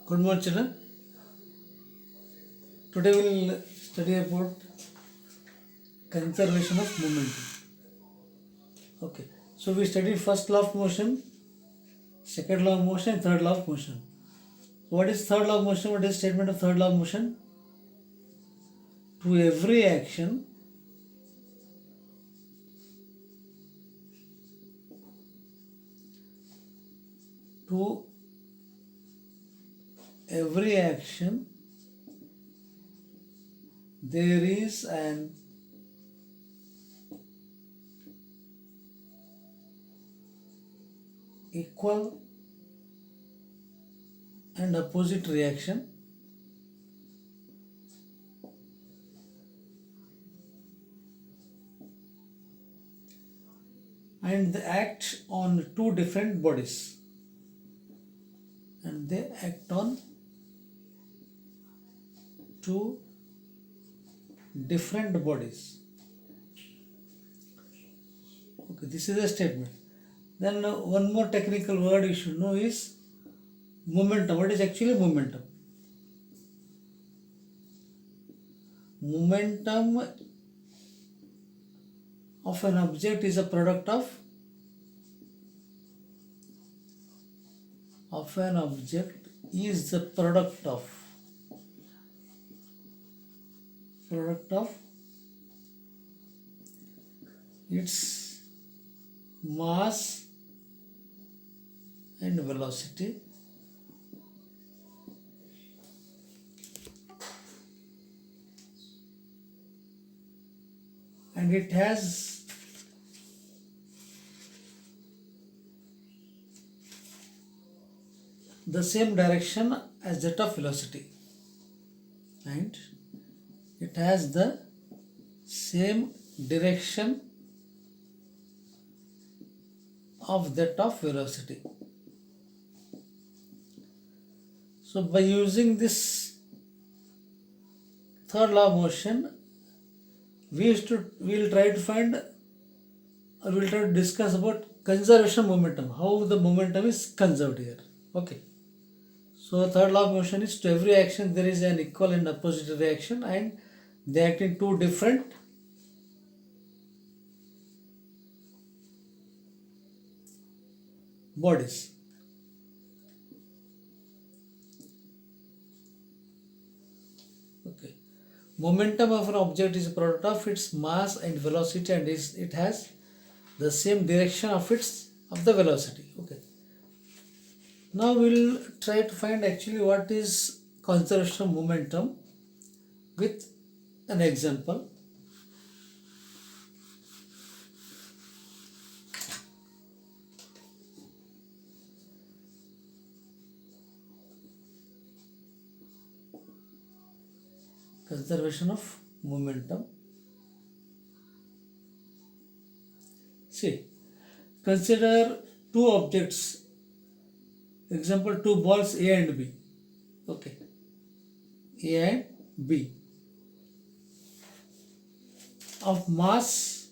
Good morning, children. Today we will study about conservation of momentum. Okay. So we studied first law of motion, second law of motion, third law of motion. What is third law of motion? What is statement of third law of motion? To every action, there is an equal and opposite reaction and they act on two different bodies. And they act on two different bodies. Okay, this is a statement. Then one more technical word you should know is momentum. What is actually momentum? Momentum of an object is a product of an object is the product of its mass and velocity and it has the same direction as that of velocity, and it has the same direction of that of velocity. So by using this third law of motion, we'll try to find, or we'll try to discuss about conservation of momentum, how the momentum is conserved here. Okay. So third law of motion is to every action there is an equal and opposite reaction and they act in two different bodies. Okay. Momentum of an object is a product of its mass and velocity and it has the same direction of the velocity. Okay. Now we will try to find actually what is conservation of momentum with an example. Conservation of momentum. See, consider two objects. Example, two balls A and B. Okay, A and B of mass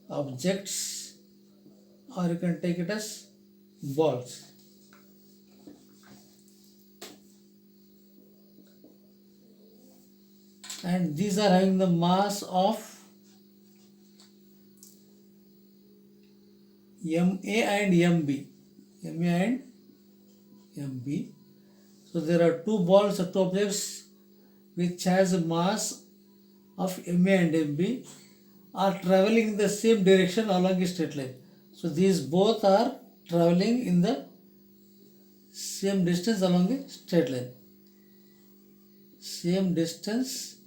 objects, or you can take it as balls. And these are having the mass of MA and MB. MA and MB. So there are two balls or two objects which has a mass of MA and MB are traveling in the same direction along a straight line. So these both are traveling in the same distance along a straight line. Same distance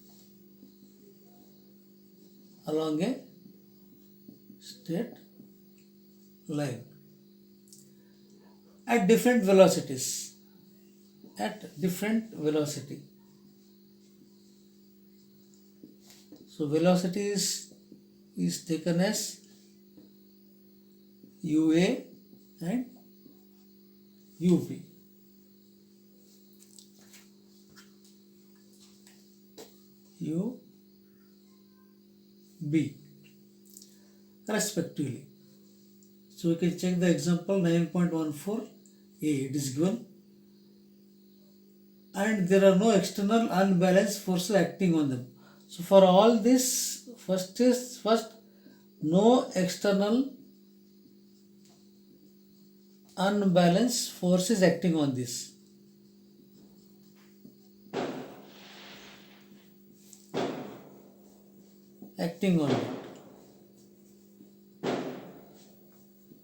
along a straight line at different velocities. So velocity is taken as UA and UB. B respectively. So we can check the example 9.14. A, it is given, and there are no external unbalanced forces acting on them. So for all this, first no external unbalanced forces acting on this. Acting on it.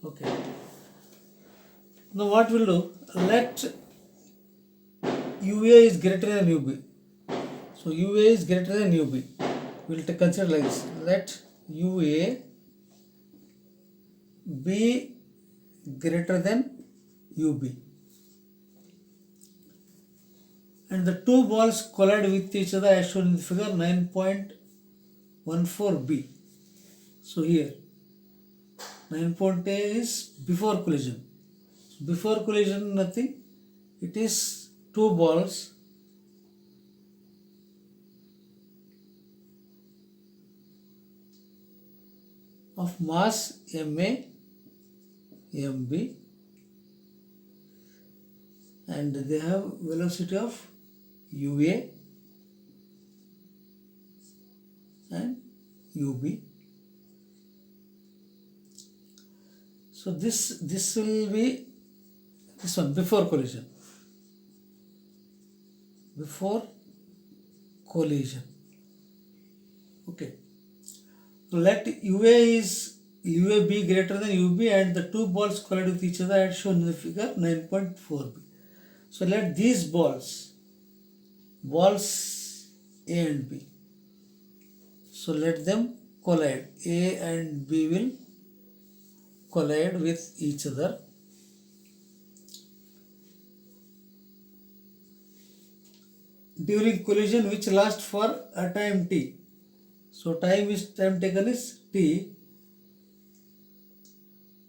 Okay. Now what we'll do? Let UA is greater than UB. So UA is greater than UB. We'll consider like this. Let UA be greater than UB. And the two balls collide with each other as shown in the figure 9.14b. So here 9.a is before collision. Before collision nothing. It is two balls of mass MA, MB, and they have velocity of UA and UB. So this will be this one before collision. Before collision. Okay. So let UA be greater than UB and the two balls collide with each other as shown in the figure 9.4b. So let these balls A and B. So let them collide. A and B will collide with each other. During collision which lasts for a time t. So time taken is t.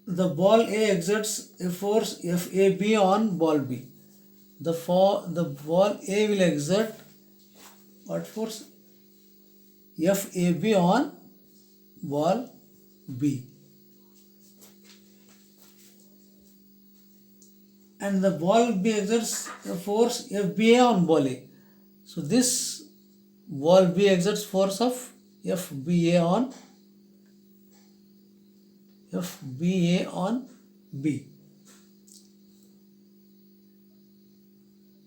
The ball A exerts a force FAB on ball B. The ball A will exert what force? FAB on ball B. And the ball B exerts a force FBA on ball A. So this ball B exerts force of FBA on B.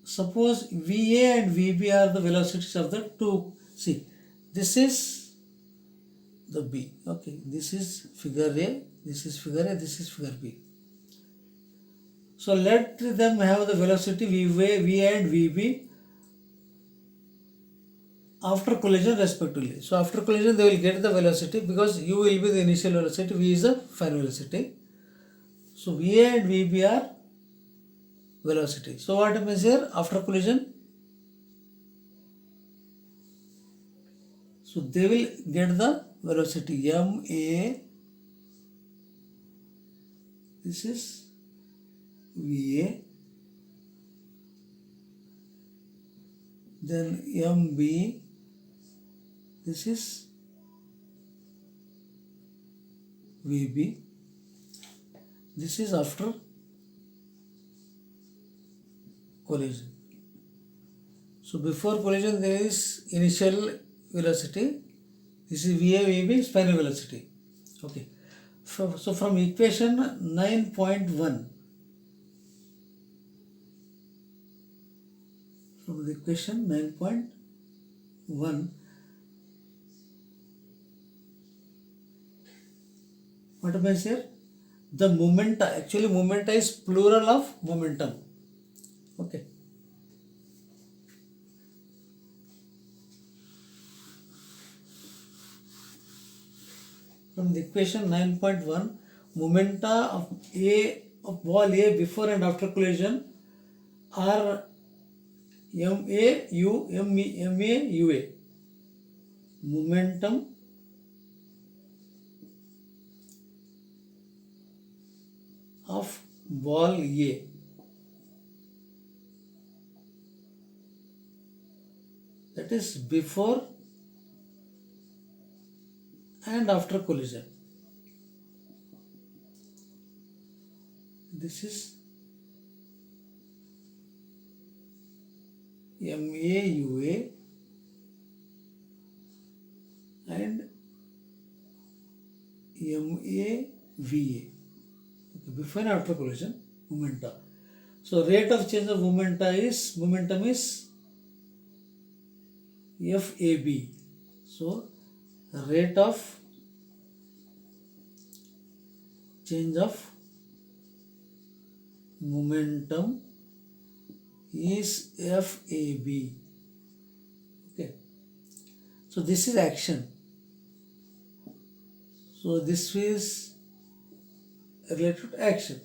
Suppose VA and VB are the velocities of the two. See, this is the B. Okay, this is figure A, this is figure A, this is figure B. So let them have the velocity VA and VB after collision respectively. So after collision they will get the velocity because U will be the initial velocity, V is the final velocity. So VA and VB are velocity. So what happens here after collision? So they will get the velocity MA, this is VA, then MB, this is VB, this is after collision. So before collision there is initial velocity, this is VA, VB is final velocity. Okay. So from equation 9.1, from the equation 9.1, what happens here? The momenta, actually momenta is plural of momentum. Okay. From the equation 9.1, momenta of ball A before and after collision are MA, UA. Momentum of ball A. That is before and after collision. This is MAUA and MAVA. Okay, before and after collision momenta. So rate of change of momentum is FAB. So rate of change of momentum is FAB. Okay. So this is action. So this is related to action.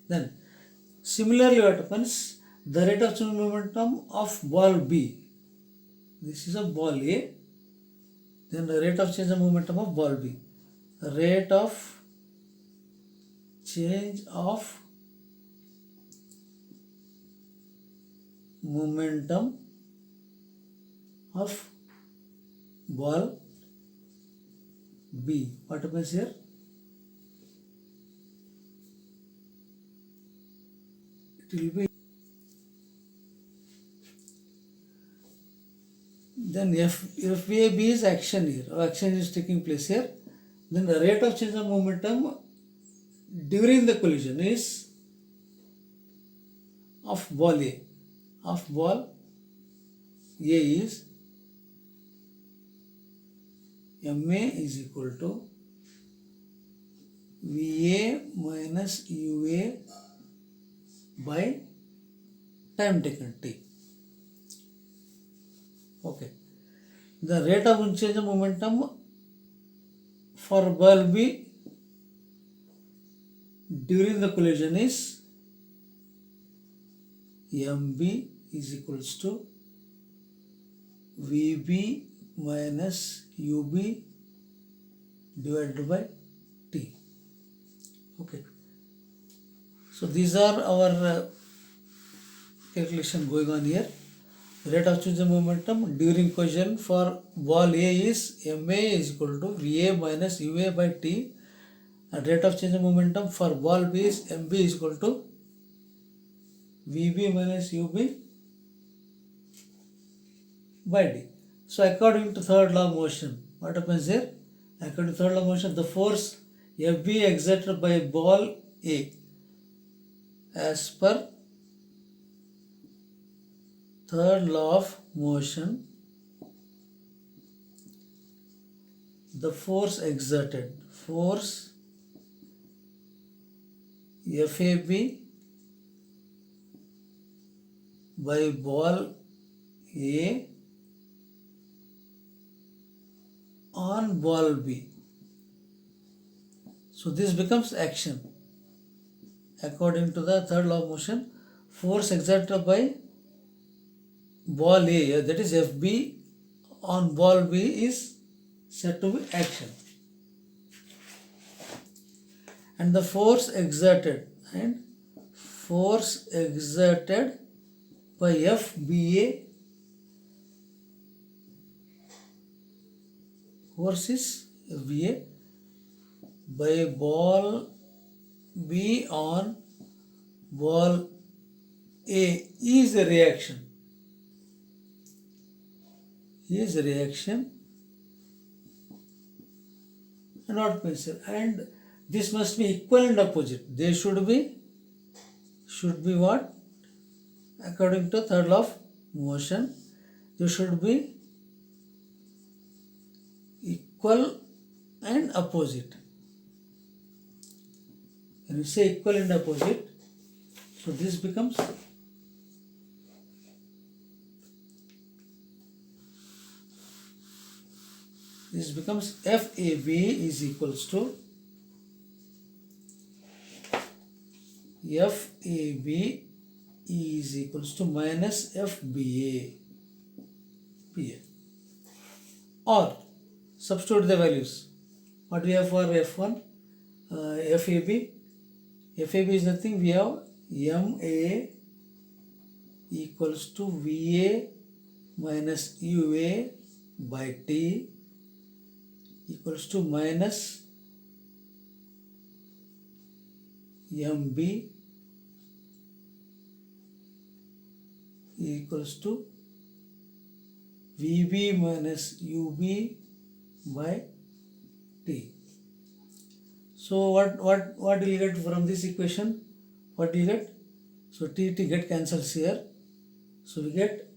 Then similarly what happens, the rate of change of momentum of ball B. This is a ball A. Then the rate of change of momentum of ball B. Rate of change of momentum of ball B. What happens here? It will be then FAB is action here. Action is taking place here. Then the rate of change of momentum during the collision is of ball A. Of ball A is MA is equal to VA minus UA by time taken T. Okay. The rate of change of momentum for ball B during the collision is MB is equals to VB minus UB divided by T. Okay. So these are our calculation going on here. Rate of change of momentum during collision for ball A is MA is equal to VA minus UA by T, and rate of change of momentum for ball B is MB is equal to VB minus UB by D. So according to third law of motion, what happens here? According to third law of motion, the force FB exerted by ball A as per third law of motion, the force exerted, force FAB by ball A on ball B. So this becomes action. According to the third law of motion, force exerted by ball A, that is FB on ball B, is said to be action. And the force exerted by FBA, force is FBA by ball B on ball A is a reaction. Is a reaction and not pencil, and this must be equal and opposite. They should be what? According to third law of motion, they should be equal and opposite. When we say equal and opposite, so this becomes FAB is equals to minus FBA. Or substitute the values. What we have for F1? FAB. FAB is nothing. We have MA equals to VA minus UA by T equals to minus MB equals to VB minus UB by T. So what will you get from this equation? What do you get? So T get cancels here. So we get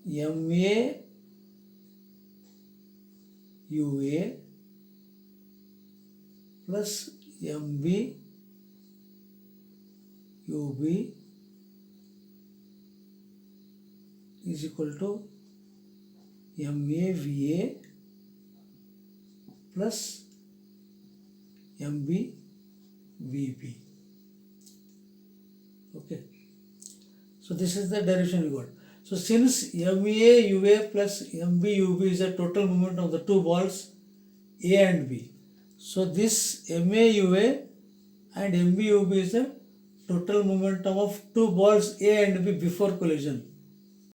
MA UA plus MB UB is equal to MA VA plus MB VB. Okay. So this is the derivation we got. So since MA UA plus MB UB is the total moment of the two balls A and B. So this MA UA and MB UB is the total momentum of two balls A and B before collision.